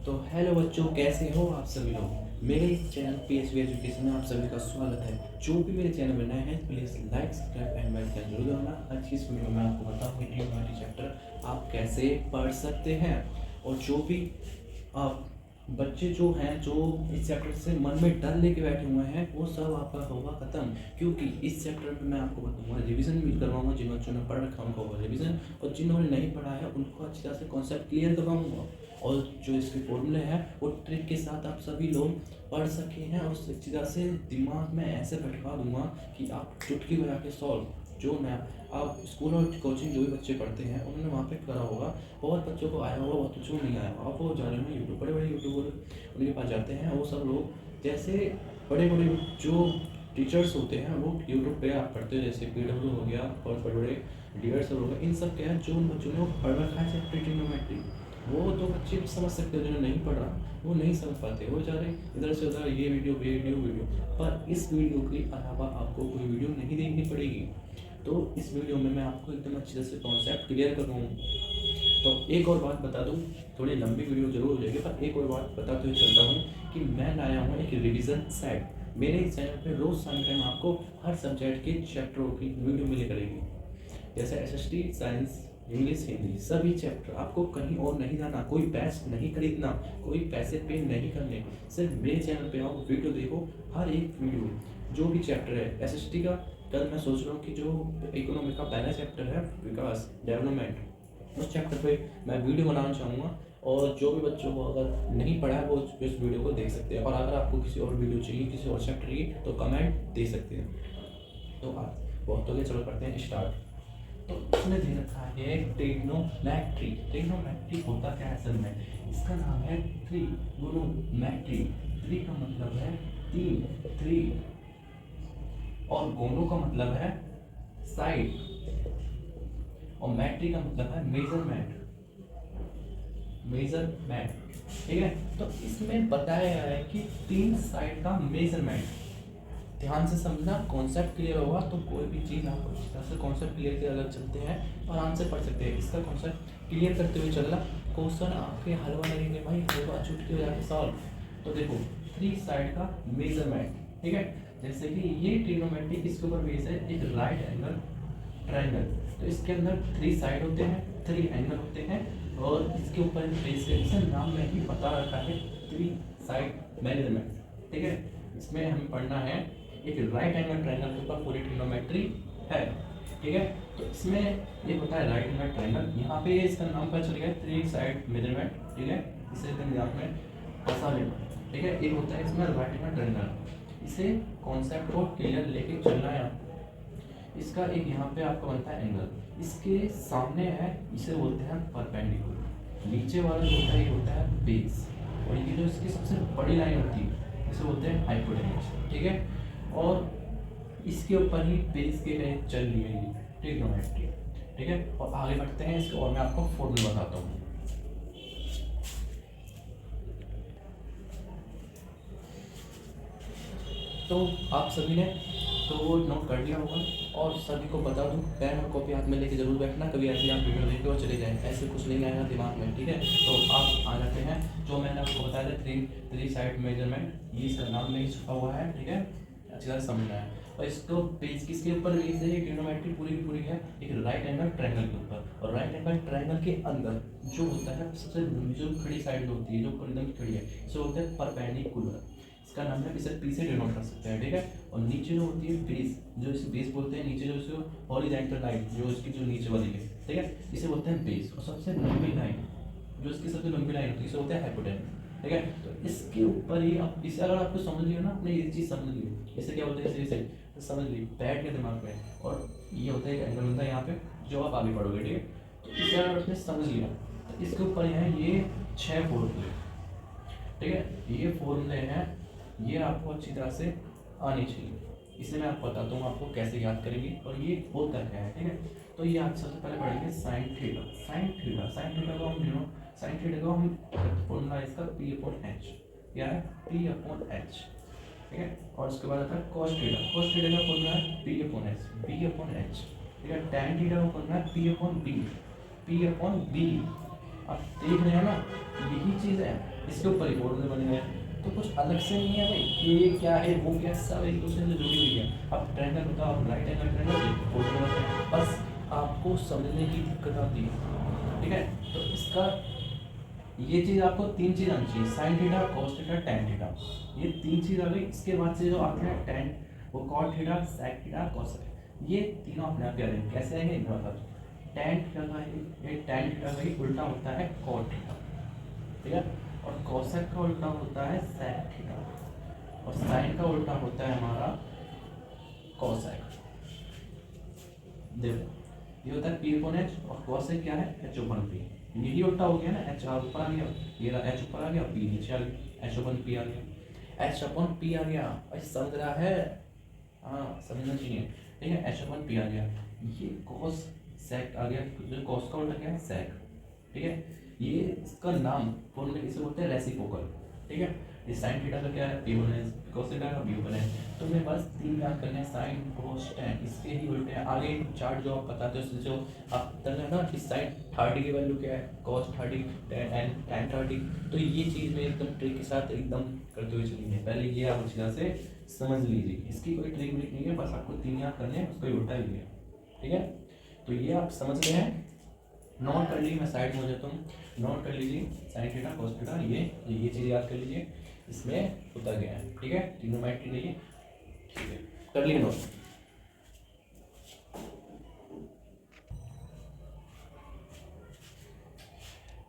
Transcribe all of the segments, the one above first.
तो हेलो बच्चों, कैसे हो आप सभी लोग। मेरे इस चैनल PHB एजुकेशन में आप सभी का स्वागत है। जो भी मेरे चैनल में नए हैं please like subscribe and bell icon जरूर दबाना। आज की इस वीडियो में आपको बताऊंगा ट्रिग्नोमेट्री चैप्टर आप कैसे पढ़ सकते हैं। और जो भी आप बच्चे जो हैं जो इस चैप्टर से मन में डर लेके बैठे हुए हैं वो सब आपका होगा ख़त्म, क्योंकि इस चैप्टर में मैं आपको बताऊंगा, रिवीजन भी करवाऊंगा। जिन बच्चों ने पढ़ रखा उनका होगा रिवीजन, और जिन्होंने नहीं पढ़ा है उनको अच्छी तरह से कॉन्सेप्ट क्लियर करवाऊंगा। और जो इसके फॉर्मूले हैं वो ट्रिक के साथ आप सभी लोग पढ़ सके हैं और अच्छी तरह से दिमाग में ऐसे बैठवा दूंगा कि आप चुटकी बजा के सॉल्व। जो मैं आप स्कूल और कोचिंग जो भी बच्चे पढ़ते हैं उन्होंने वहाँ पे करा होगा, बहुत बच्चों को आया होगा, बहुत बच्चों को नहीं आया होगा। आप वो जा रहे हैं यूट्यूब, बड़े बड़े यूट्यूबर उनके पास जाते हैं, वो सब लोग जैसे बड़े बड़े जो टीचर्स होते हैं वो यूट्यूब पे आप पढ़ते हो, जैसे PW हो गया और बड़े बड़े डीयर सब हो गए। इन सब क्या है, जो उन बच्चों ने वो पढ़ रखा है ट्रिग्नोमेट्री, वो तो बच्चे समझ सकते हो। जिन्होंने नहीं पढ़ा वो नहीं समझ पाते, वो जा रहे इधर से उधर, ये वीडियो पर इस वीडियो के अलावा आपको कोई वीडियो नहीं देखनी पड़ेगी। तो इस वीडियो में मैं आपको एकदम अच्छी तरह से कॉन्सेप्ट क्लियर कर दूँ। तो एक और बात बता दूँ, थोड़ी लंबी वीडियो जरूर हो जाएगी, पर एक और बात बताते हुए चलता हूँ कि मैं लाया हूँ एक रिवीजन सेट। मेरे इस चैनल पे रोज़ शाम टाइम आपको हर सब्जेक्ट के चैप्टरों की वीडियो मिले करेगी, जैसे SST, साइंस, इंग्लिश, हिंदी, सभी चैप्टर। आपको कहीं और नहीं जाना, कोई बैच नहीं खरीदना, कोई पैसे पे नहीं करने, सिर्फ मेरे चैनल पे आओ, वीडियो देखो। हर एक वीडियो जो भी चैप्टर है SST का, कल मैं सोच रहा हूँ कि जो इकोनॉमी का पहला चैप्टर है विकास डेवलपमेंट, उस चैप्टर पे मैं वीडियो बनाना चाहूँगा। और जो भी बच्चों को अगर नहीं पढ़ा है वो इस वीडियो को देख सकते हैं, और अगर आपको किसी और वीडियो चाहिए किसी और चैप्टर की तो कमेंट दे सकते हैं। तो आज बहुत हो गया, चलो करते हैं स्टार्ट। तो इसमें दे रखा है ट्रिग्नोमेट्री। ट्रिग्नोमेट्री होता क्या है असल में, इसका नाम है ट्रिगोनोमेट्री। ट्री का मतलब है तीन, थ्री, और गोनो का मतलब है साइड, और मैट्री का मतलब है मेजरमेंट। मेजरमेंट, ठीक है। तो इसमें बताया गया है कि तीन साइड का मेजरमेंट। ध्यान से समझना, कॉन्सेप्ट क्लियर होगा तो कोई भी चीज़ आप इस तरह से कॉन्सेप्ट क्लियर के अलग चलते हैं और आराम से पढ़ सकते हैं। इसका कॉन्सेप्ट क्लियर करते हुए चलना, क्वेश्चन आपके हलवा लगेंगे भाई, हलवा चुटकी हो जाके सॉल्व। तो देखो, थ्री साइड का मेजरमेंट, ठीक है। जैसे कि ये ट्रिग्नोमेट्री इसके ऊपर बेस है एक राइट एंगल ट्रायंगल। तो इसके अंदर थ्री साइड होते हैं, थ्री एंगल होते हैं, और इसके ऊपर बेस है, इसे नाम में ही बता रखा है थ्री साइड मेजरमेंट, ठीक है। इसमें हमें पढ़ना है एक राइट एंगल ट्रायंगल के ऊपर पूरी ट्रिग्नोमेट्री है, ठीक है। तो इसमें ये होता है राइट एंगल ट्रायंगल, यहाँ पे इसका नाम पता चल गया थ्री साइड मेजरमेंट, ठीक है। इसे एकदम दिमाग में फंसा लेना, ठीक है। एक होता है इसमें राइट एंगल ट्रायंगल, इसे कॉन्सेप्ट को क्लियर लेके चलना है। इसका एक यहाँ पे आपका बनता है एंगल, इसके सामने है, इसे बोलते हैं परपेंडिकुलर। नीचे वाला जो होता है ये होता है बेस, और ये जो इसकी सबसे बड़ी लाइन होती है इसे बोलते हैं हाइपोटेन्यूज, ठीक है। और इसके ऊपर ही बेस के लिए चल रही है ये ट्रिग्नोमेट्री, ठीक है। और आगे बढ़ते हैं इसको, और मैं आपको फॉर्मूला बताता हूँ। तो आप सभी ने तो वो नोट कर लिया होगा, और सभी को बता दूं पेन और कॉपी हाथ में लेके जरूर बैठना, कभी ऐसे आप वीडियो देख के और चले जाएं, ऐसे कुछ नहीं आएगा दिमाग में, ठीक है। तो आप आ जाते हैं, जो मैंने आपको बताया था थ्री साइड मेजरमेंट, ये इसका नाम में ही छुपा हुआ है, ठीक है। अच्छी तरह समझना है। और इसको पेज किसके ऊपर बेस है, ये ट्रिग्नोमेट्री पूरी की पूरी है एक राइट एंगल ट्रायंगल के ऊपर। और राइट एंगल ट्रायंगल के अंदर जो होता है सबसे जो खड़ी साइड होती है, जो एकदम खड़ी है, इसे बोलते हैं परपेंडिकुलर। इसका नाम है, इसे पी से डिनोट कर सकते हैं, ठीक है। और नीचे जो होती है बेस, जो इसे बेस बोलते हैं, नीचे जो इसको हॉरिजॉन्टल लाइन जो इसकी जो नीचे वाली है, ठीक है, इसे बोलते हैं बेस। और सबसे लंबी लाइन, जो इसकी सबसे लंबी लाइन होती है, इसे बोलते हैं हाइपोटेन्यूज, ठीक है। तो इसके ऊपर ही आप इसे अगर आपको समझ लियो ना, आपने ये चीज़ समझ ली, इसे क्या बोलते हैं, इसे तो समझ ली, बैठ गया दिमाग में। और ये होता है एंगल होता है यहाँ पे, जो आप आगे पढ़ोगे, ठीक है। तो इसे अगर आपने समझ लिया तो इसके ऊपर है ये 6 फॉर्मूले, ठीक है। ये फॉर्मूले हैं, ये आपको अच्छी तरह से आनी चाहिए। इसे मैं आपको बताता हूँ आपको कैसे याद करेंगे और ये होता क्या है, ठीक है। तो ये आप सबसे पहले पढ़ेंगे साइन थीटा। साइन थीटा को हम फॉर्मूला इसका P/H, क्या है P/H, ठीक है। और उसके बाद आता है cos थीटा का फॉर्मूला है P/H, ठीक है। tan थीटा का फॉर्मूला है P/B। आप देख रहे हैं ना, यही चीज़ है, इसके ऊपर ही फॉर्मूले बने हुए हैं, तो कुछ अलग से नहीं है भाई, ये क्या है वो क्या, सब एक दूसरे से जुड़ी हुई है। अब ट्रायंगल होता है, राइट एंगल ट्रायंगल फॉर्मूला होता है, बस आपको समझने की दिक्कत आती है, ठीक है। तो इसका ये चीज़ आपको तीन चीज़ आनी चाहिए, sine theta, cos theta, tan theta, ये तीन चीज़ आ गई। इसके बाद से जो आते हैं टैन, वो cot theta, sec theta, cosec, ये तीनों अपने आप आ जाएंगे। कैसे आएंगे इनका मतलब, टैन थीटा का ये टैन थीटा का ही उल्टा होता है कॉट थीटा, ठीक है, और कोसेक का उल्टा होता है सेक थीटा, और साइन का उल्टा होता है हमारा कोसेक। देखो ये होता है पी अपॉन एच, और कोसेक क्या है, एच ओपन पी, यही उल्टा हो गया ना, एच ऊपर आ गया, ये रहा एच ऊपर आ गया, पी नीचे आ गया, एच अपन पी आ गया, एच अपन पी आ गया, भाई समझ रहा है, हाँ समझना चाहिए, ठीक है, एच अपन पी आ गया, ये कॉस सेक आ गया, जो कॉस का उल्टा क्या है सेक, ठीक है, ये इसका नाम फॉर्मूले किसे बोलते हैं, रेसिप्रोकल, ठीक है। ये साइन थीटा का क्या है, पी वन है, कॉस थीटा का बी वन है, तो मैं बस तीन याद करने हैं, साइन कॉस टैन, इसके ही उल्टे हैं। आगे चार्ट जो आप बताते हो उससे जो आप करना ना कि साइन 30 की वैल्यू क्या है, कॉस 30, टैन 30, तो ये चीज़ में एकदम ट्रिक के साथ एकदम करते हुए चलेंगे। पहले ये आप अच्छी तरह से समझ लीजिए, इसकी कोई ट्रिक व्रिक नहीं है, बस आपको तीन याद करने हैं, उसका उल्टा ही है, ठीक है। तो ये आप समझ गए हैं, नोट कर लीजिए, मैं साइड में हो जाता हूँ, नोट कर लीजिए साइन थीटा कॉस थीटा, ये चीज़ याद कर लीजिए, इसमें होता गया है, ठीक है, ट्रिग्नोमेट्री के लिए, ठीक है, कर लिए नोट।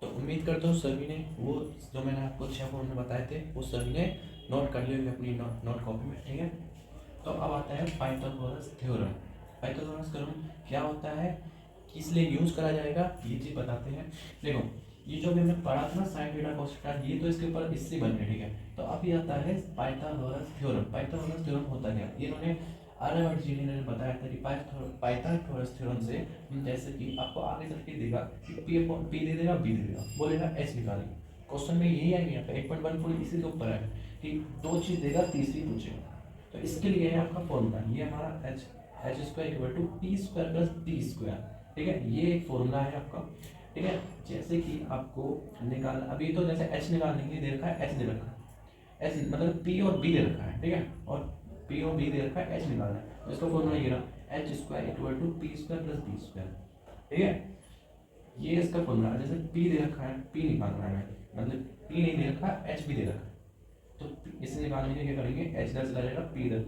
तो उम्मीद करता हूँ सभी ने वो जो मैंने आपको 6 फॉर्मूले बताए थे वो सभी ने नोट कर लिए होंगे अपनी नोट कॉपी में, ठीक है। तो अब आता है पाइथागोरस थ्योरम। पाइथागोरस थ्योरम क्या होता है, किस लिए यूज करा जाएगा, ये चीज बताते हैं। देखो ये जो भी हमने पढ़ा था ना साइन थीटा कॉस थीटा, ये तो इसके ऊपर इससे बन गया, ठीक है। तो अभी आता है पाइथागोरस थ्योरम। पाइथागोरस थ्योरम होता क्या, ये इन्होंने आर्यभट्ट जी ने बताया था कि पाइथागोरस थ्योरम से जैसे कि आपको आगे चल के देगा कि पी दे देगा, बी दे देगा, बोलेगा एच निकालेंगे, क्वेश्चन में यही आएंगे, यहाँ पे 8.14 इसी के ऊपर है कि दो चीज देगा तीसरी पूछेगा। तो इसके लिए है आपका फॉर्मूला, ये हमारा H square equal to P square plus D square, ठीक है, ये एक फॉर्मूला है आपका, ठीक है। जैसे कि आपको निकालना, अभी तो जैसे एच निकालने के लिए दे रखा है, एच दे रखा है, एच मतलब पी और बी दे रखा है, ठीक है, और पी और बी दे रखा है, एच निकालना है, तो इसका फॉर्मूला ये रहा, H square equal to P square plus D square, ठीक है, ये इसका फॉर्मूला है। जैसे पी दे रखा है, पी निकालना है, मतलब पी नहीं दे रखा, एच भी दे रखा है, तो इसे निकालने के लिए क्या करेंगे, एच दस चला जाएगा, पी दस,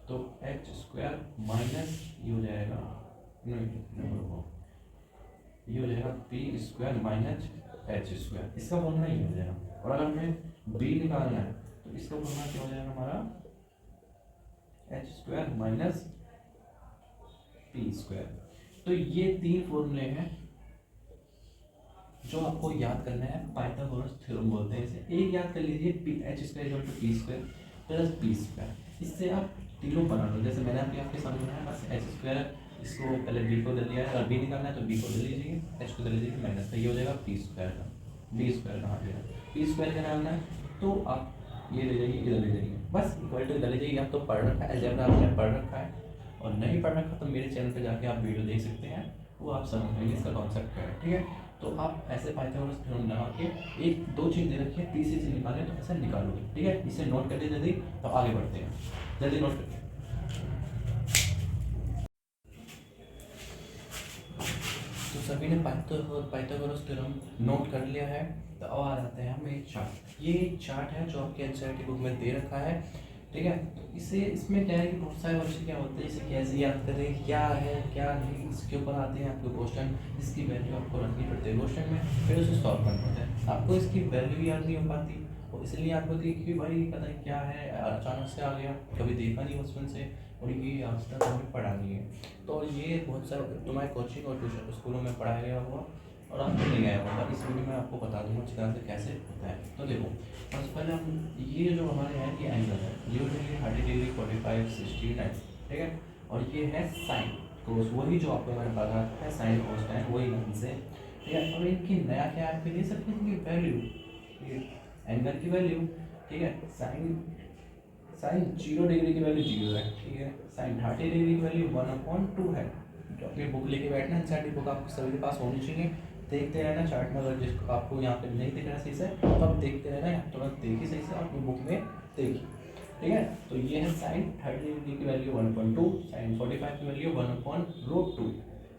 तो एच स्क्वायर माइनस ये हो जाएगा, ये हो जाएगा P square minus H square, इसका फॉर्मूला ये हो जाएगा। और अगर हमें बी निकालना है तो इसका फॉर्मूला क्या हो जाएगा हमारा, H square minus P square. तो ये तीन फॉर्मूले हैं जो आपको याद करना है, पाइथागोरस थ्योरम बोलते हैं इसे। एक याद कर लीजिए, P H square equal to P square plus P square, इससे आप तीनों बना लो, जैसे मैंने अभी आपके सामने बनाया, बस एच स्क्वायर, इसको पहले बी को ले लिया है, अगर बी निकालना है तो बी को ले लीजिए, एच को ले लीजिए माइनस, तो ये हो जाएगा पी स्क्वायर का, बी स्क्वायर कहाँ पे है, पी स्क्वायर का नाम है, तो आप ये ले जाइए, इधर ले जाइए, बस इक्वल टू इधर ले जाइए। आप तो पढ़ रखा है, अलजेब्रा आपने पढ़ रखा है, और नहीं पढ़ रखा तो मेरे चैनल पे जाके आप वीडियो देख सकते हैं, वो आप समझ लेंगे इसका कॉन्सेप्ट क्या है, ठीक है। तो आप ऐसे पाइथागोरस थ्योरम लगा के एक दो चीज़ दे रखी है, तीसरी चीज़ निकालें तो ऐसा निकालोगे, ठीक है। इसे नोट कर लीजिए जल्दी, तो आगे बढ़ते हैं, जल्दी नोट करिए। तो सभी ने पाइथागोरस थ्योरम नोट कर लिया है, तो अब आ जाते हैं हम एक चार्ट। ये एक चार्ट है जो आपके एनसीईआरटी बुक में दे रखा है, ठीक है। तो इसे इसमें क्या है कि बहुत सारे वर्ष क्या होते हैं, इसे कैसे याद करें, क्या है क्या नहीं, इसके ऊपर आते हैं आपको क्वेश्चन, इसकी वैल्यू आपको रखनी पड़ती है क्वेश्चन में, फिर उसे सॉल्व करना पड़ता है। आपको इसकी वैल्यू याद नहीं हो पाती, और इसलिए याद होती है कि भाई पता नहीं क्या है, अचानक से आ गया, कभी देखा नहीं बचपन से, और ये आज तक हमें पढ़ा नहीं है। तो ये बहुत सारे तुम्हारे कोचिंग और ट्यूशन स्कूलों में पढ़ाया गया हुआ, और आपको नहीं आया होगा, इस वीडियो में आपको बता दूंगा अच्छी तरह से कैसे होता है। तो देखो सबसे पहले हम ये जो हमारे हैं ये एंगल है, 0 डिग्री, 30 डिग्री, 45, 60, 90, ठीक है। और ये है साइन कोस, वही जो आपको मैंने बताया है साइन कोस टाइम, वही लाइन से, ठीक है। अब इनकी नया क्या है, फिर ये सब इनकी वैल्यू, एंगल की वैल्यू, ठीक है। साइन 0 डिग्री की वैल्यू 0 है, ठीक है। साइन 30 डिग्री की वैल्यू 1/2 है। जो अपनी बुक लेके बैठना एनसीईआरटी बुक आपको सभी के पास होनी चाहिए, देखते रहना चार्ट में, अगर जिसको आपको यहाँ पे नहीं दिख रहा सही से तो आप देखते रहना, या तुरंत देखिए सही से अपनी बुक में देखिए, ठीक है। तो ये है साइन 30 डिग्री की वैल्यू 1.2, साइन 45 की वैल्यू 1/√2,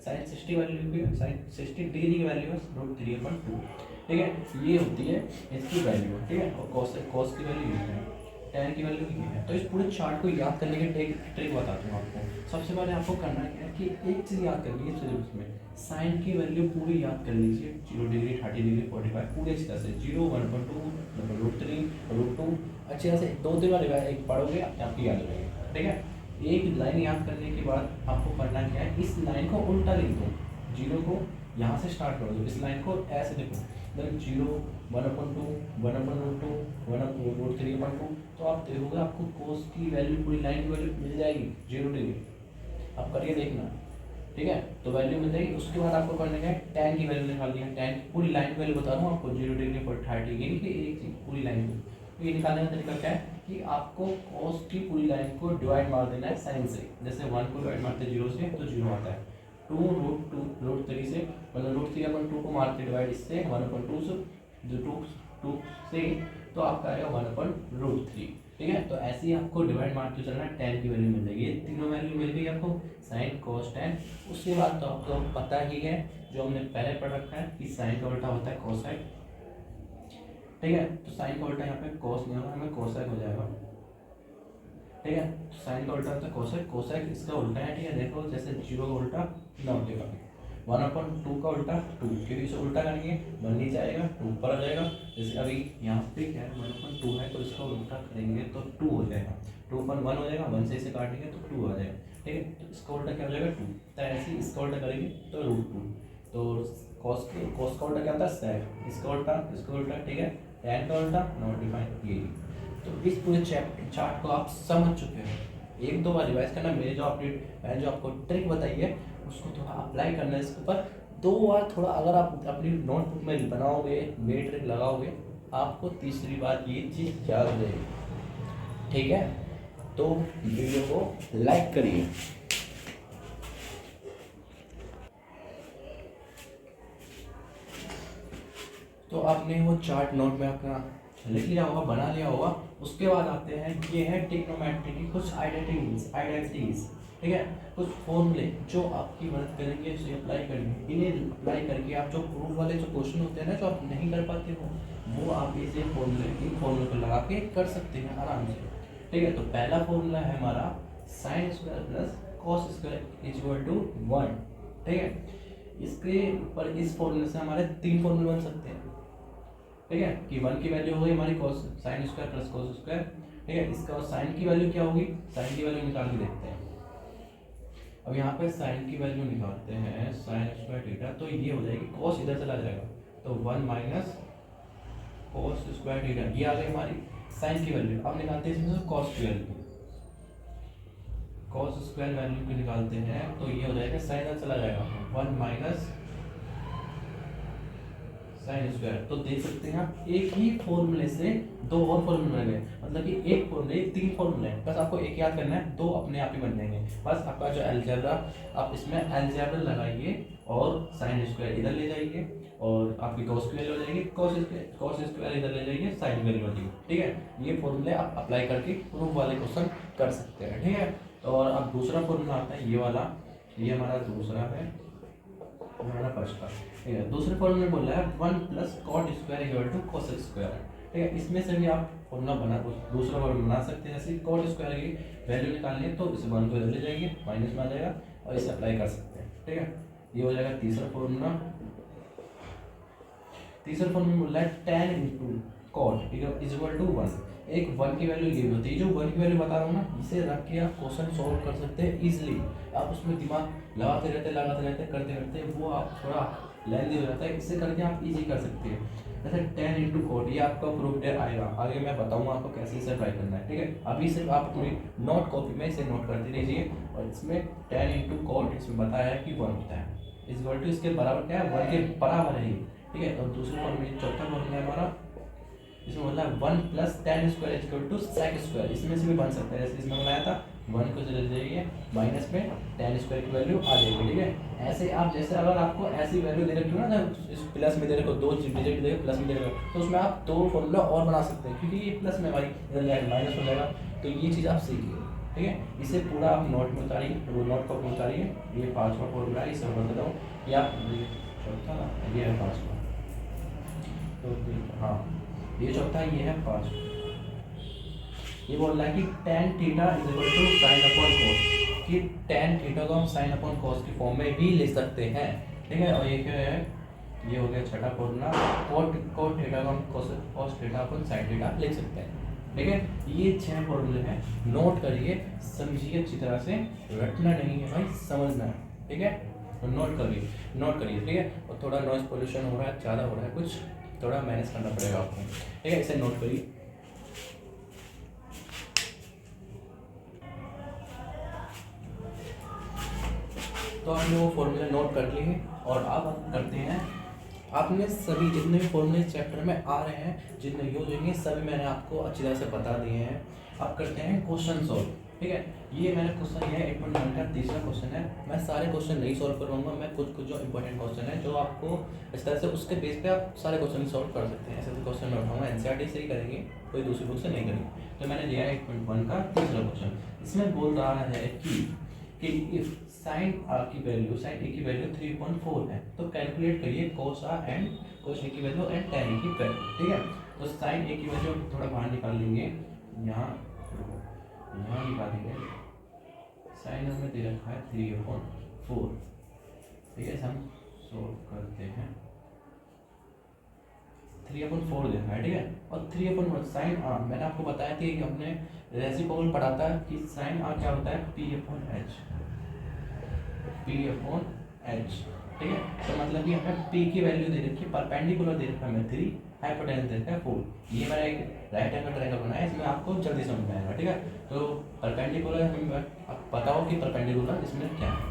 साइन 60 डिग्री की वैल्यू है √3/2, ठीक है। ये होती है इसकी वैल्यू, ठीक है। और कॉस की वैल्यू ये है, tan की वैल्यू ये है। तो इस पूरे चार्ट को याद करने की ट्रिक बताता हूँ आपको। सबसे पहले आपको करना क्या है कि एक चीज़ याद कर लीजिए सिलेबस में, साइन की वैल्यू पूरी याद कर लीजिए, 0 डिग्री 30 डिग्री 45 पूरे अच्छी तरह से, 0 1/2 √3 √2 अच्छी तरह से 2-3 बार एक पढ़ोगे आपकी याद रहेगी, ठीक है। एक लाइन याद करने के बाद आपको करना क्या है, इस लाइन को उल्टा लिख दो, 0 को यहाँ से स्टार्ट कर दो, इस लाइन को ऐसे लिखो, मतलब 0 1/2 1/√2 1/√3/2, तो आप देखोगे आपको कोस की वैल्यू पूरी लाइन की वैल्यू मिल जाएगी 0 डिग्री। आप करके देखना, ठीक है। तो वैल्यू मिल जाएगी। उसके बाद आपको करने का है tan की वैल्यू निकालनी है। tan की पूरी लाइन की वैल्यू बता दूँ आपको, 0 डिग्री पर 30 डिग्री की एक चीज पूरी लाइन की। तो ये निकालने का तरीका क्या है कि आपको cos की पूरी लाइन को डिवाइड मार देना है साइन से। जैसे 1 को डिवाइड मारते 0 से तो 0 आता है, 2√2 से मतलब √3/2 को मारते डिवाइड इससे 1/2 से, जो 2 से तो आपका आएगा 1/√3, ठीक है। तो ऐसे ही आपको डिवाइड मारते चलना है, tan की वैल्यू मिल जाएगी। ये तीनों वैल्यू मिल गई आपको, साइन cos tan। उसके बाद तो आपको पता ही है जो हमने पहले पढ़ रखा है कि साइन का उल्टा होता है कोसाइन, ठीक है। तो साइन का उल्टा यहाँ पे cos नहीं होगा, हमें कोसाइन हो जाएगा, ठीक है। तो साइन का उल्टा होता है कोसाइन, कोसाइन इसका उल्टा है, ठीक है। देखो जैसे 0 का उल्टा 9 देगा, 1/2 का उल्टा 2, क्योंकि इसे उल्टा करेंगे 1 नीचे आएगा 2 ऊपर आ जाएगा। जैसे अभी यहाँ पे क्या है 1/2 है, तो इसका उल्टा करेंगे तो 2 हो जाएगा, 2/1 हो जाएगा, 1 से इसे काटेंगे तो 2 आ जाएगा, ठीक है। तो इसका उल्टा क्या हो जाएगा 2, तो ऐसे ही इसका उल्टा करेंगे तो √2। तो कॉस का उल्टा क्या होता है सेक, इसका उल्टा, ठीक है। tan का उल्टा नॉट डिफाइन, ये। तो इस पूरे चार्ट को आप समझ चुके हो, 1-2 बार रिवाइज करना। मैंने जो आपको ट्रिक बताई है उसको थोड़ा अप्लाई करना है इसके ऊपर 2 बार। थोड़ा अगर आप अपनी नोटबुक में बनाओगे, ये ट्रिक लगाओगे, आपको तीसरी बार ये चीज़ याद हो जाएगी, ठीक है। तो वीडियो को लाइक करिए। तो आपने वो चार्ट नोट में अपना लिख लिया होगा, बना लिया होगा। उसके बाद आते हैं, ये है ट्रिग्नोमेट्री की कुछ आइडेंटिटीज, ठीक है। कुछ फॉर्मूले जो आपकी मदद करेंगे इसे अप्लाई करेंगे। इन्हें अप्लाई करके आप जो प्रूफ वाले जो क्वेश्चन होते हैं ना, जो आप नहीं कर पाते हो, वो आप इसे फॉर्मूले को लगा के कर सकते हैं आराम से, ठीक है। तो पहला फॉर्मूला है हमारा sine square plus cos square equal to 1, ठीक है। इसके ऊपर इस फॉर्मूले से हमारे 3 फॉर्मूले बन सकते हैं, ठीक है। कि 1 की वैल्यू होगी हमारी cos sine square plus cos square, ठीक है। इसका साइन की वैल्यू क्या होगी, साइन की वैल्यू निकाल के देखते हैं। अब यहाँ पे साइन की वैल्यू निकालते हैं, साइन स्क्वायर थीटा, तो ये हो जाएगी कॉस इधर चला जाएगा तो 1 माइनस कॉस स्क्वायर थीटा, ये आ गई हमारी साइन की वैल्यू। अब निकालते हैं इसमें से कॉस की वैल्यू, कॉस स्क्वायर वैल्यू को निकालते हैं तो ये हो जाएगा साइन इधर चला जाएगा 1 माइनस साइन स्क्वायर। तो देख सकते हैं आप एक ही फॉर्मूले से 2 और फॉर्मूले बन गए, मतलब कि एक फॉर्मूले 3 फॉर्मूले हैं, बस आपको एक याद करना है, 2 अपने आप ही बन जाएंगे। बस आपका जो अलजेब्रा, आप इसमें अलजेब्रा लगाइए और साइन स्क्वायर इधर ले जाइए और आपकी कॉस की वैल्यू हो जाएगी, कॉस स्क्वायर इधर ले जाइए, साइन वैल्यू हो जाएगी, ठीक है। ये फॉर्मूले आप अप्लाई करके प्रूफ वाले क्वेश्चन कर सकते हैं, ठीक है। और अब दूसरा फॉर्मूला आता है ये वाला, ये हमारा दूसरा है, हमारा फर्स्ट का, ठीक है। दूसरे फॉर्मूले में बोल रहा है 1 plus cot square equal to cos square, ठीक है। इसमें से भी आप फॉर्मूला दूसरा फॉर्मूला बना सकते हैं। जैसे कॉट स्क्वायर की वैल्यू निकालनी है तो इसे 1 को इधर ले जाएंगे, माइनस में आ जाएगा और इसे अप्लाई कर सकते हैं, ठीक है। ये हो जाएगा तीसरा फॉर्मूला। तीसरा फॉर्मूला बोल रहा है tan into cot equal to 1। एक 1 की वैल्यू ये होती है, जो 1 की वैल्यू बता रहा हूँ ना, इसे रख के आप क्वेश्चन सॉल्व कर सकते हैं इजीली। आप उसमें दिमाग लगाते रहते करते करते वो आप थोड़ा लेंदी हो जाता है, इससे करके आप इजी कर सकते हैं। जैसे tan इंटू कॉट, ये आपका प्रूफ डेट आएगा, आगे मैं बताऊंगा आपको कैसे इसे ट्राई करना है, ठीक है। अभी सिर्फ आप अपनी नोट कॉपी में इसे नोट करते रहिए और इसमें tan इंटू कॉट इसमें बताया है कि 1 होता है, इक्वल टू इसके बराबर क्या है, 1 के बराबर है, ठीक है। और दूसरे फॉर्मूले चौथा फॉर्मूला हमारा, इसमें बोला 1 plus tan square equal to sec square, इसमें से भी बन सकता है। जैसे इसमें बनाया था 1 को चले जाइए माइनस में tan स्क्वायर की वैल्यू आ जाएगी, ठीक है। ऐसे आप जैसे अगर आपको ऐसी वैल्यू दे रखी हो ना, इस प्लस में दे रखो, 2 डिजिट दे प्लस में दे रखो, तो उसमें आप 2 फॉर्मूला और बना सकते हैं, क्योंकि ये प्लस में भाई इधर जाएगा माइनस हो जाएगा। तो ये चीज़ आप सीखिए, ठीक है। इसे पूरा आप नोट में उतारिए, वो नोट को उतारिए। ये 5वां फॉर्मूला है, इसे बता दो या चौथा, ये है 5वां, तो हाँ ये चौथा, ये है 5। ये बोल रहा है कि tan theta is equal to sine upon cos, कि tan थीटा को हम साइन अपॉन कोस की फॉर्म में भी लिख सकते हैं, ठीक है। और ये क्या है, ये हो गया छठा फॉर्मूला, कोट थीटा को हम cos theta upon sine theta लिख सकते हैं, ठीक है। ये 6 फॉर्मूले हैं, नोट करिए, समझिए अच्छी तरह से, रटना नहीं है भाई, समझना है, ठीक है। तो नोट करिए, ठीक है। और थोड़ा नॉइज पोल्यूशन हो रहा है, ज़्यादा हो रहा है, कुछ थोड़ा मैनेज करना पड़ेगा आपको, ठीक है। इसे नोट करिए। तो आपने वो फॉर्मूले नोट कर लिए हैं, और अब हम करते हैं, आपने सभी जितने भी फॉर्मूले चैप्टर में आ रहे हैं, जितने यूज होंगे, सभी मैंने आपको अच्छी तरह से बता दिए हैं। अब करते हैं क्वेश्चन सॉल्व, ठीक है। ये मैंने क्वेश्चन, ये 8.1 का तीसरा क्वेश्चन है। मैं सारे क्वेश्चन नहीं सॉल्व करवाऊंगा, मैं कुछ जो इंपॉर्टेंट क्वेश्चन है, जो आपको इस तरह से उसके बेस पे आप सारे क्वेश्चन सॉल्व कर सकते हैं। ऐसे क्वेश्चन मैं उठाऊंगा, एनसीईआरटी से ही करेंगे, कोई दूसरी बुक से नहीं करेंगे। तो मैंने दिया है 8.1 का तीसरा क्वेश्चन। इसमें बोल रहा है कि इफ साइन आर की वैल्यू, साइन ए की वैल्यू 3.4 है, तो कैलकुलेट करिए कोस आर एंड कोस ए की वैल्यू एंड tan ए की वैल्यू, ठीक है। तो साइन ए की वैल्यू थोड़ा बाहर निकाल लेंगे, यहाँ निकालेंगे। साइन हमें दे रखा है 3/4, ठीक है। हम सोल्व करते हैं, 3/4 देखा है, ठीक है। और 3/4 साइन आर, मैंने आपको बताया था कि हमने रेसिप्रोकल पढ़ा था कि साइन आर क्या होता है, P/H, ठीक है। तो मतलब कि हमें P की वैल्यू दे रखी है, परपेंडिकुलर दे रखा है हमें 3, हाइपोटेन्यूस दे रखा है 4। ये मैंने एक राइट एंगल ट्रायंगल बनाया है, इसमें आपको जल्दी समझ में आएगा, ठीक है। तो परपेंडिकुलर हमें आप बताओ कि परपेंडिकुलर इसमें क्या है,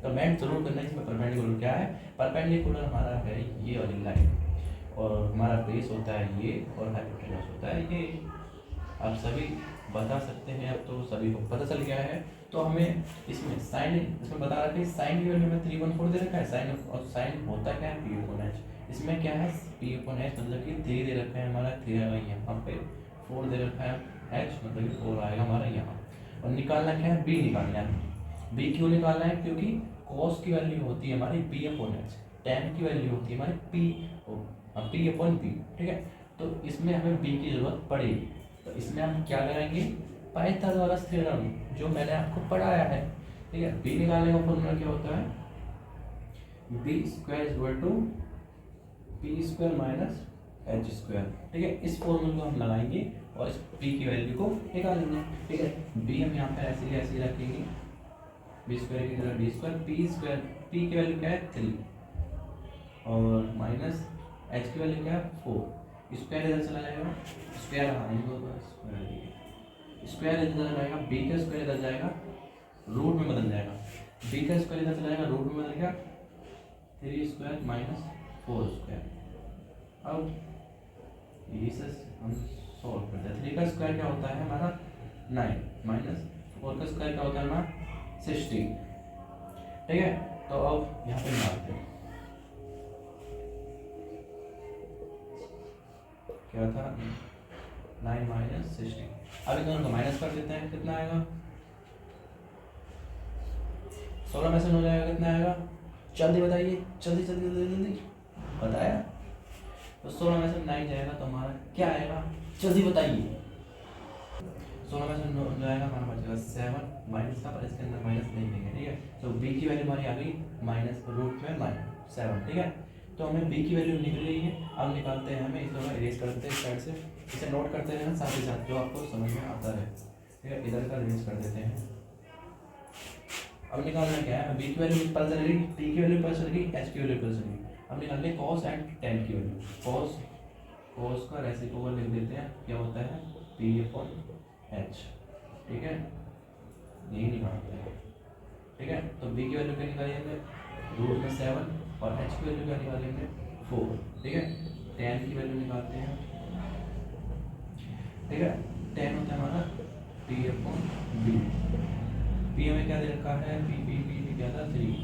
तो मैं जरूर करना इसमें परपेंडिकुलर क्या है। परपेंडिकुलर हमारा है ये वाली लाइन, और हमारा बेस होता है ये, और हाइपोटेन्यूस होता है ये। आप सभी बता सकते हैं, अब तो सभी को पता चल गया है। तो हमें इसमें साइन, इसमें बता रखा है साइन की वैल्यू में 3/4 दे रखा है, साइन, और साइन होता क्या है P/H। इसमें क्या है P/H, मतलब कि 3 दे रखा है हमारा, 3 यहाँ पे 4 दे रखा है, H मतलब कि 4 आएगा हमारा यहाँ। और निकालना क्या है, B निकालना है। B क्यों निकालना है, क्योंकि कॉस की वैल्यू होती है हमारी P/H, tan की वैल्यू होती है हमारी P/P, ठीक है। तो इसमें हमें B की जरूरत पड़ेगी, तो इसमें हम क्या लगाएंगे, पाइथागोरस थ्योरम, जो मैंने आपको पढ़ाया है, ठीक है। B निकालने का फॉर्मूला क्या होता है, B² = P² - H², ठीक है। इस फॉर्मूले को हम लगाएंगे और इस P की वैल्यू को निकालेंगे, ठीक है। B हम यहाँ पे ऐसे रखेंगे, B² की जगह D², P की वैल्यू क्या है 3, और माइनस H की वैल्यू क्या है 4। स्क्वायर इधर चला जाएगा, स्क्वायर स्क्वायर इधर चला जाएगा, B का स्क्वायर इधर जाएगा, रूट में बदल जाएगा, B का स्क्वायर इधर चला जाएगा, रूट में बदल गया, 3² - 4²। अब इसे हम सॉल्व करते हैं। 3 का स्क्वायर क्या होता है हमारा 9, माइनस 4 का स्क्वायर क्या होता है हमारा 16, ठीक है। तो अब यहाँ पे मारते हैं, क्या था 9 - 16। अब इन दोनों को माइनस कर देते हैं, कितना आएगा 16 में से 9 जाएगा, कितना आएगा, जल्दी बताइए, जल्दी बताया। तो 16 में से 9 जाएगा तो हमारा क्या आएगा, जल्दी बताइए। 16 में से 9 जाएगा, हमारा बचेगा 7 माइनस का, पर इसके अंदर माइनस नहीं देंगे, ठीक है। तो B की वैल्यू हमारी आ गई माइनस रूट में -7, ठीक है। तो हमें B की वैल्यू निकल रही है। अब निकालते हैं, हमें इस दोनों इरेज करते हैं साइड से, इसे नोट करते रहना साथ ही साथ, जो आपको समझ में आता है, ठीक है। इधर का इरेज कर देते हैं। अब निकालना क्या है, B की वैल्यु पता चलेगी, P की वैल्यू पता चलेगी, H की वैल्यू पता चलेगी। अब निकाल लें cos एंड tan की वैल्यू। cos का रेसिप्रोकल लिख देते हैं, क्या होता है P/H, ठीक है, यही निकालते हैं, ठीक है। तो B की वैल्यू क्या निकालेंगे, रूट में 7, और H की वैल्यू क्या निकालेंगे 4, ठीक है। tan की वैल्यू निकालते हैं, ठीक है। tan होता है हमारा P/B, पी हमें क्या दे रखा है, पी पी पी क्या था 3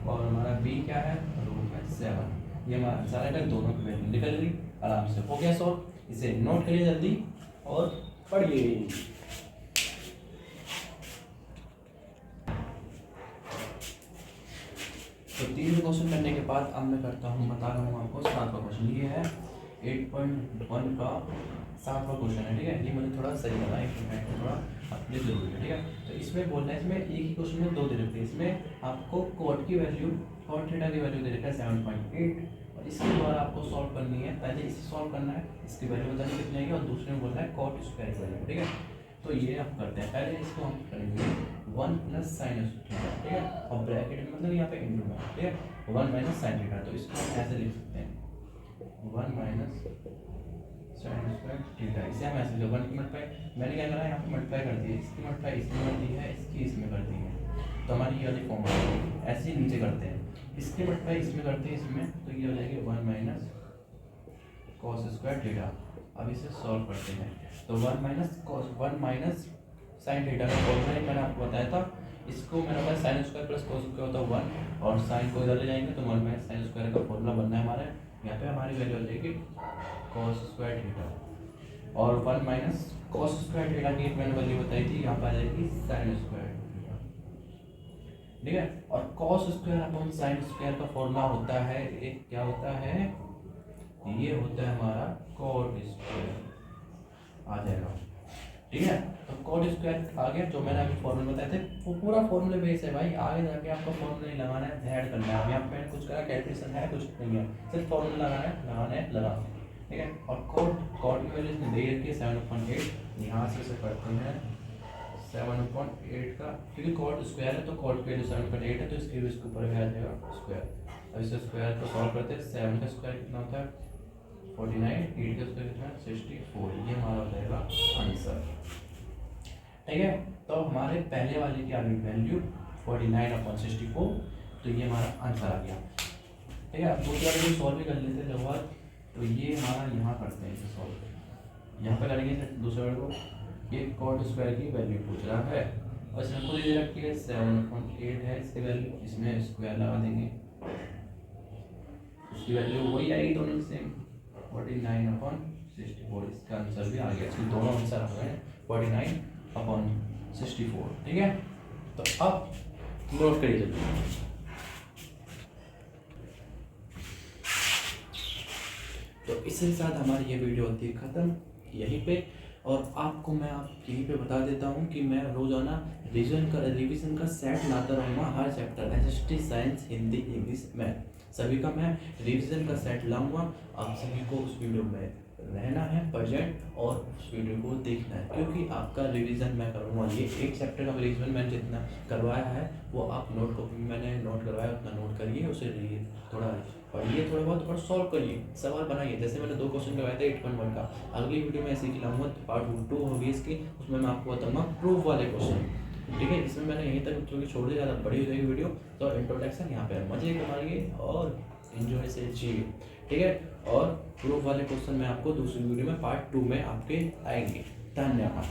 और हमारा बी क्या है रूट है 7। ये हमारा आंसर आएगा, दोनों की वैल्यू निकल गई, आराम से हो गया सॉल्व। इसे नोट करिए जल्दी और पढ़िए। तो 3 क्वेश्चन करने के बाद अब मैं करता हूँ, बता रहा हूँ आपको 7वां क्वेश्चन। ये है 8.1 का 7वां क्वेश्चन है, ठीक है। ये मुझे थोड़ा सही लगा, थोड़ा अपने जरूरी है, ठीक है। तो इसमें बोलना है, इसमें एक ही क्वेश्चन में 2 दे रखे हैं। इसमें आपको कॉट की वैल्यू, कॉट थीटा की वैल्यू दे रखा है 7.8 और इसके द्वारा आपको सॉल्व करनी है। पहले इसे सॉल्व करना है, इसकी वैल्यू बतानी कितनी आएगी, और दूसरे में बोलना है कॉट स्क्वायर की वैल्यू, ठीक है। तो ये आप करते हैं, पहले इसको हम करेंगे 1 प्लस साइन थीटा, ठीक है। और ब्रैकेट में मतलब यहाँ पे इंटू में, ठीक है, 1 माइनस साइन थीटा। तो इसको हम ऐसे लिख सकते हैं 1 माइनस साइन स्क्वायर थीटा। इसे हम ऐसे 1 की मल्टीप्लाई, मैंने क्या करा यहाँ पे मल्टीप्लाई कर दी है, इसकी मल्टीप्लाई इसमें कर दी है, इसकी इसमें कर दी है, तो हमारी ये वाली फॉर्म आ जाएगी। ऐसे ही नीचे करते हैं, इसकी मल्टीप्लाई इसमें करते हैं, इसमें, तो ये हो जाएगी 1 माइनस कॉस स्क्वायर थीटा। अब इसे सॉल्व करते हैं, तो 1 minus cos 1 minus sine theta का फॉर्मूला मैंने आपको बताया था। इसको मेरा पास sine square plus cos square होता है 1 और साइन को इधर ले जाएंगे तो 1 माइनस साइन स्क्वायर का फॉर्मूला बनना है हमारा। यहाँ पे हमारी वैल्यू हो जाएगी कॉस स्क्वायर थीटा और 1 माइनस कॉस स्क्वायर थीटा की एक मैंने वैल्यू बताई थी, यहाँ पर आ जाएगी साइन स्क्वायर थीटा, ठीक है। और cos square upon sine square का फॉर्मूला होता है, एक क्या होता है, ये होता है हमारा कॉट स्क्वायर आ जाएगा, ठीक है। तो कॉट स्क्वायर आ गया, जो मैंने अभी फॉर्मूला बताए थे वो पूरा फॉर्मूला बेस है भाई। आगे जाके आपको फॉर्मूला नहीं लगाना है, ऐड करना है। यहाँ पे मैंने कुछ करा, कैलकुलेशन है कुछ नहीं है, सिर्फ फॉर्मूला लगाना है, लगा, ठीक है। और कॉट की वैल्यू इसने दे रखी है 7/8। यहाँ से इसे करते हैं 7/8 का, क्योंकि कॉट स्क्वायर है तो कॉट की वैल्यू 7/8 है, तो इसके ऊपर भी आ जाएगा स्क्वायर। अब इसे स्क्वायर को सॉल्व करते हैं, 7 का स्क्वायर कितना होता है 49, 8 का स्क्वायर कितना 64। ये हमारा हो जाएगा आंसर, ठीक है। तो हमारे पहले वाले की आ गई वैल्यू 49/64, तो ये हमारा आंसर आ गया, ठीक है। अब दूसरा वाले सॉल्व भी कर लेते हैं जवाब। तो ये हमारा यहाँ करते हैं, इसे सॉल्व यहाँ पे करेंगे दूसरे वाले को। ये कॉट स्क्वायर की वैल्यू पूछ रहा है और इसमें खुद दे रखी है 7/8 है इसकी वैल्यू, इसमें स्क्वायर लगा देंगे, इसकी वैल्यू वही आएगी दोनों सेम 49/64। इसका आंसर भी आ गया, इसके दोनों आंसर आ गए 49/64, ठीक है। तो अब नोट करिए जल्दी। तो इसके साथ हमारी ये वीडियो होती है ख़त्म यहीं पे। और आपको मैं यहीं पे बता देता हूँ कि मैं रोज़ाना रिवीजन का सेट लाता रहूँगा। हर chapter SST, science, Hindi, English, math सभी का मैं रिवीजन का सेट लाऊंगा। आप सभी को उस वीडियो में रहना है प्रेजेंट और उस वीडियो को देखना है, क्योंकि आपका रिवीजन मैं करूँगा। ये एक चैप्टर का रिवीजन मैंने जितना करवाया है वो आप नोट कॉपी में मैंने नोट करवाया उतना नोट करिए, उसे थोड़ा पढ़िए थोड़ा बहुत और सॉल्व करिए, सवाल बनाइए। जैसे मैंने 2 क्वेश्चन करवाए थे 8.1 का, अगली वीडियो में ऐसे खिलाऊंगा पार्ट 2 होगी इसकी, उसमें मैं आपको बताऊँगा प्रूफ वाले क्वेश्चन, ठीक है। इसमें मैंने यहीं तक क्योंकि छोड़ दिया, ज़्यादा बड़ी हो जाएगी वीडियो। तो इंट्रोडक्शन यहाँ पे मजे कमाइए और एंजॉय से जिए, ठीक है। और प्रूफ वाले क्वेश्चन मैं आपको दूसरी वीडियो में पार्ट 2 में आपके आएंगे। धन्यवाद।